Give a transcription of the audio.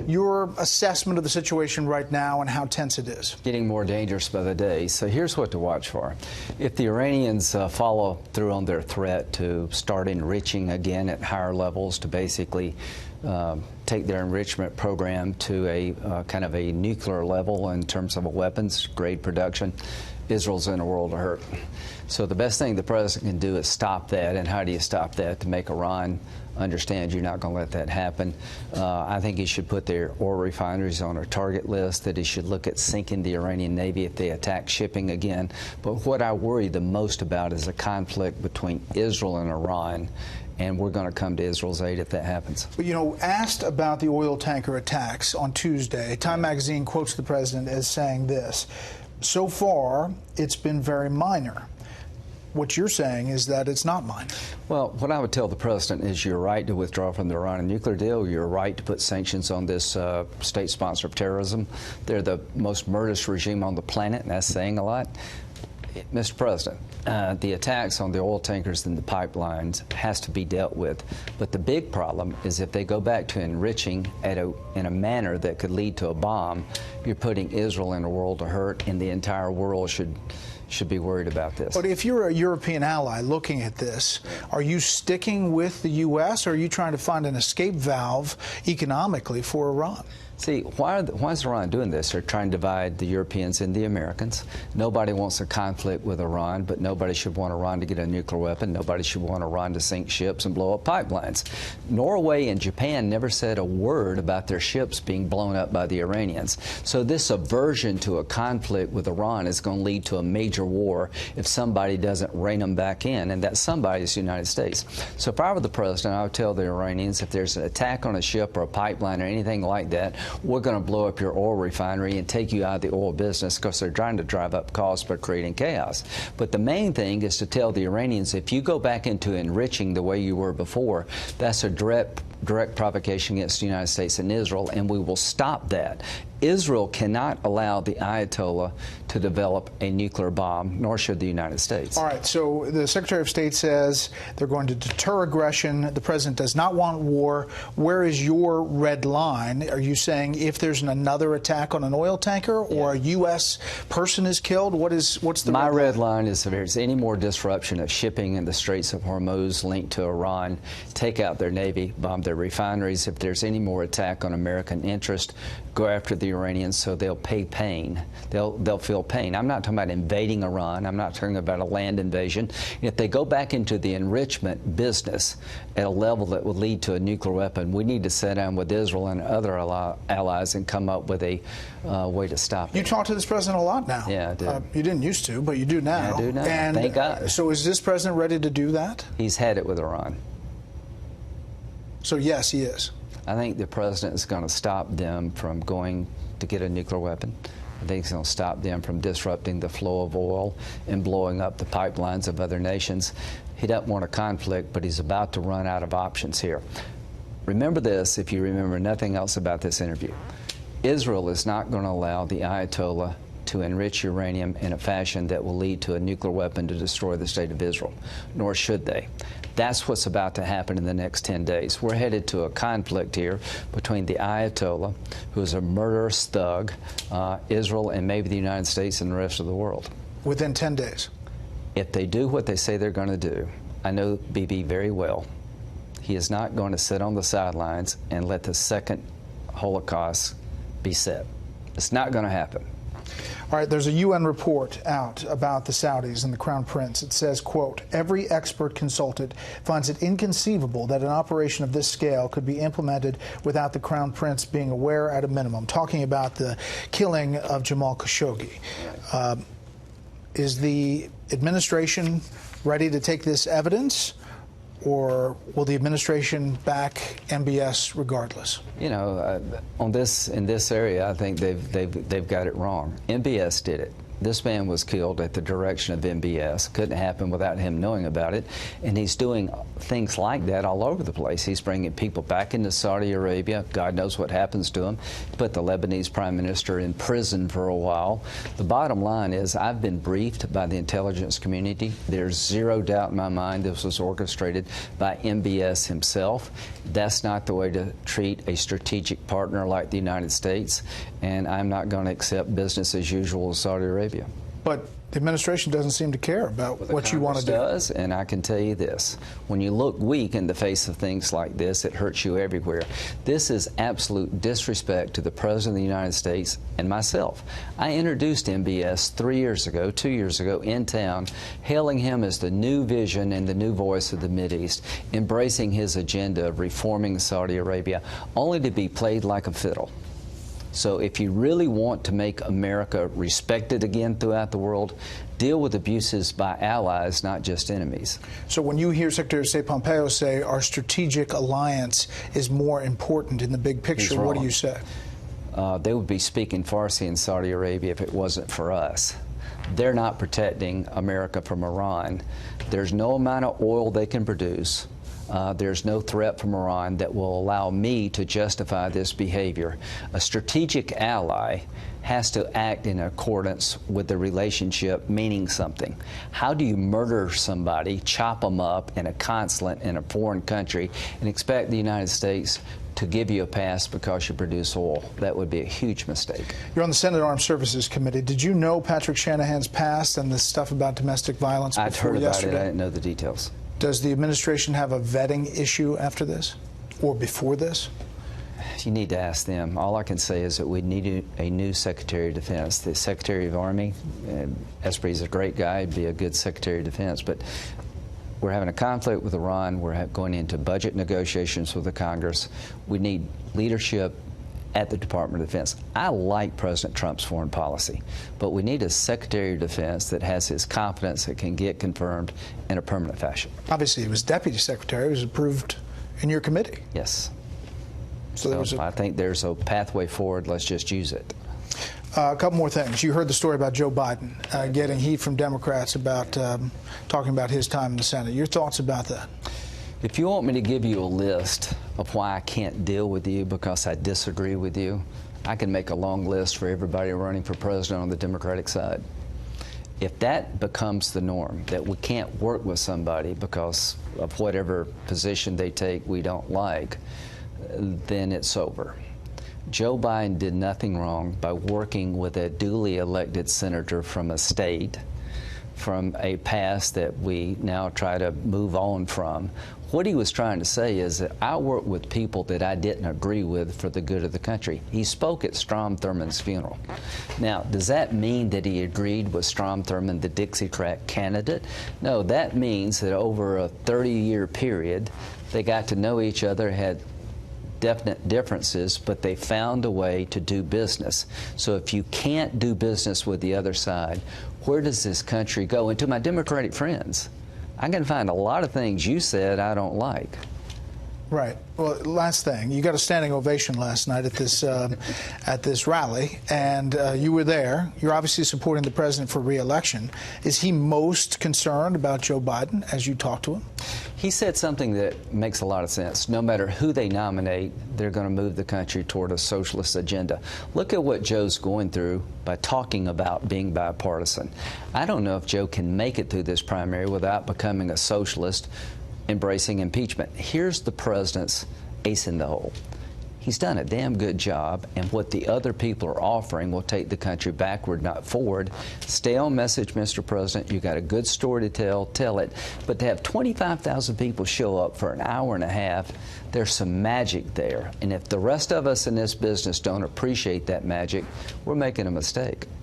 your assessment of the situation right now and how tense it is? Getting more dangerous by the day. So here's what to watch for. If the Iranians follow through on their threat to start enriching again at higher levels, to basically take their enrichment program to a kind of a nuclear level in terms of a weapons grade production, Israel's in a world of hurt. So the best thing the president can do is stop that. And how do you stop that? To make Iran understand you're not going to let that happen. I think he should put their oil refineries on a target list, that he should look at sinking the Iranian Navy if they attack shipping again. But what I worry the most about is a conflict between Israel and Iran, and we're going to come to Israel's aid if that happens. But, you know, asked about the oil tanker attacks on Tuesday, Time magazine quotes the president as saying this: so far, it's been very minor. What you're saying is that it's not minor. Well, what I would tell the president is you're right to withdraw from the Iran nuclear deal. You're right to put sanctions on this state sponsor of terrorism. They're the most murderous regime on the planet, and that's saying a lot. Mr. President, the attacks on the oil tankers and the pipelines has to be dealt with. But the big problem is if they go back to enriching in a manner that could lead to a bomb, you're putting Israel in a world of hurt, and the entire world should be worried about this. But if you're a European ally looking at this, are you sticking with the U.S., or are you trying to find an escape valve economically for Iran? See, why is Iran doing this? They're trying to divide the Europeans and the Americans. Nobody wants a conflict with Iran, but nobody should want Iran to get a nuclear weapon. Nobody should want Iran to sink ships and blow up pipelines. Norway and Japan never said a word about their ships being blown up by the Iranians. So this aversion to a conflict with Iran is going to lead to a major war if somebody doesn't rein them back in, and that somebody is the United States. So if I were the president, I would tell the Iranians, if there's an attack on a ship or a pipeline or anything like that, we're going to blow up your oil refinery and take you out of the oil business, because they're trying to drive up costs by creating chaos. But the main thing is to tell the Iranians, if you go back into enriching the way you were before, that's a direct provocation against the United States and Israel, and we will stop that. Israel cannot allow the Ayatollah to develop a nuclear bomb, nor should the United States. All right, so the Secretary of State says they're going to deter aggression. The president does not want war. Where is your red line? Are you saying if there's another attack on an oil tanker or a U.S. person is killed, what's the My red line is if there's any more disruption of shipping in the Straits of Hormuz linked to Iran, take out their Navy, bomb their refineries. If there's any more attack on American interest, go after the Iranians so they'll pay pain. They'll feel pain. I'm not talking about invading Iran. I'm not talking about a land invasion. If they go back into the enrichment business at a level that would lead to a nuclear weapon, we need to sit down with Israel and other allies and come up with a way to stop it. You talk to this president a lot now. Yeah, I do. You didn't used to, but you do now. Yeah, I do now. And thank God. So is this president ready to do that? He's had it with Iran. So yes, he is. I think the president is going to stop them from going to get a nuclear weapon. I think he's going to stop them from disrupting the flow of oil and blowing up the pipelines of other nations. He doesn't want a conflict, but he's about to run out of options here. Remember this, if you remember nothing else about this interview. Israel is not going to allow the Ayatollah to enrich uranium in a fashion that will lead to a nuclear weapon to destroy the state of Israel, nor should they. That's what's about to happen in the next 10 days. We're headed to a conflict here between the Ayatollah, who is a murderous thug, Israel, and maybe the United States and the rest of the world. Within 10 days? If they do what they say they're going to do, I know Bibi very well. He is not going to sit on the sidelines and let the second Holocaust be set. It's not going to happen. All right, there's a UN report out about the Saudis and the Crown Prince. It says, quote, every expert consulted finds it inconceivable that an operation of this scale could be implemented without the Crown Prince being aware at a minimum. Talking about the killing of Jamal Khashoggi. Is the administration ready to take this evidence, or will the administration back MBS regardless? You know, in this area, I think they've got it wrong. MBS did it. This man was killed at the direction of MBS. Couldn't happen without him knowing about it. And he's doing things like that all over the place. He's bringing people back into Saudi Arabia. God knows what happens to him. He put the Lebanese prime minister in prison for a while. The bottom line is I've been briefed by the intelligence community. There's zero doubt in my mind this was orchestrated by MBS himself. That's not the way to treat a strategic partner like the United States. And I'm not going to accept business as usual in Saudi Arabia. But the administration doesn't seem to care about what you want to do. Does, and I can tell you this. When you look weak in the face of things like this, it hurts you everywhere. This is absolute disrespect to the President of the United States and myself. I introduced MBS 2 years ago in town, hailing him as the new vision and the new voice of the Mideast, embracing his agenda of reforming Saudi Arabia, only to be played like a fiddle. So if you really want to make America respected again throughout the world, deal with abuses by allies, not just enemies. So when you hear Secretary of State Pompeo say our strategic alliance is more important in the big picture, what do you say? They would be speaking Farsi in Saudi Arabia if it wasn't for us. They're not protecting America from Iran. There's no amount of oil they can produce. There's no threat from Iran that will allow me to justify this behavior. A strategic ally has to act in accordance with the relationship meaning something. How do you murder somebody, chop them up in a consulate in a foreign country, and expect the United States to give you a pass because you produce oil? That would be a huge mistake. You're on the Senate Armed Services Committee. Did you know Patrick Shanahan's past and the stuff about domestic violence before yesterday? I'd heard about it. I didn't know the details. Does the administration have a vetting issue after this or before this? You need to ask them. All I can say is that we need a new Secretary of Defense. The Secretary of Army, Esprit's a great guy, he'd be a good Secretary of Defense, but we're having a conflict with Iran. We're going into budget negotiations with the Congress. We need leadership at the Department of Defense. I like President Trump's foreign policy, but we need a Secretary of Defense that has his competence that can get confirmed in a permanent fashion. Obviously, he was Deputy Secretary. He was approved in your committee. Yes. So I think there's a pathway forward. Let's just use it. A couple more things. You heard the story about Joe Biden getting heat from Democrats about talking about his time in the Senate. Your thoughts about that? If you want me to give you a list of why I can't deal with you because I disagree with you, I can make a long list for everybody running for president on the Democratic side. If that becomes the norm, that we can't work with somebody because of whatever position they take we don't like, then it's over. Joe Biden did nothing wrong by working with a duly elected senator from a state, from a past that we now try to move on from. What he was trying to say is that I work with people that I didn't agree with for the good of the country. He spoke at Strom Thurmond's funeral. Now, does that mean that he agreed with Strom Thurmond, the Dixiecrat candidate? No, that means that over a 30-year period, they got to know each other, had definite differences, but they found a way to do business. So if you can't do business with the other side, where does this country go? And to my Democratic friends, I can find a lot of things you said I don't like. Right. Well, last thing, you got a standing ovation last night at this rally, and you were there. You're obviously supporting the president for re-election. Is he most concerned about Joe Biden as you talk to him? He said something that makes a lot of sense. No matter who they nominate, they're going to move the country toward a socialist agenda. Look at what Joe's going through by talking about being bipartisan. I don't know if Joe can make it through this primary without becoming a socialist, embracing impeachment. Here's the president's ace in the hole. He's done a damn good job, and what the other people are offering will take the country backward, not forward. Stay on message, Mr. President. You got a good story to tell it. But to have 25,000 people show up for an hour and a half, there's some magic there. And if the rest of us in this business don't appreciate that magic, we're making a mistake.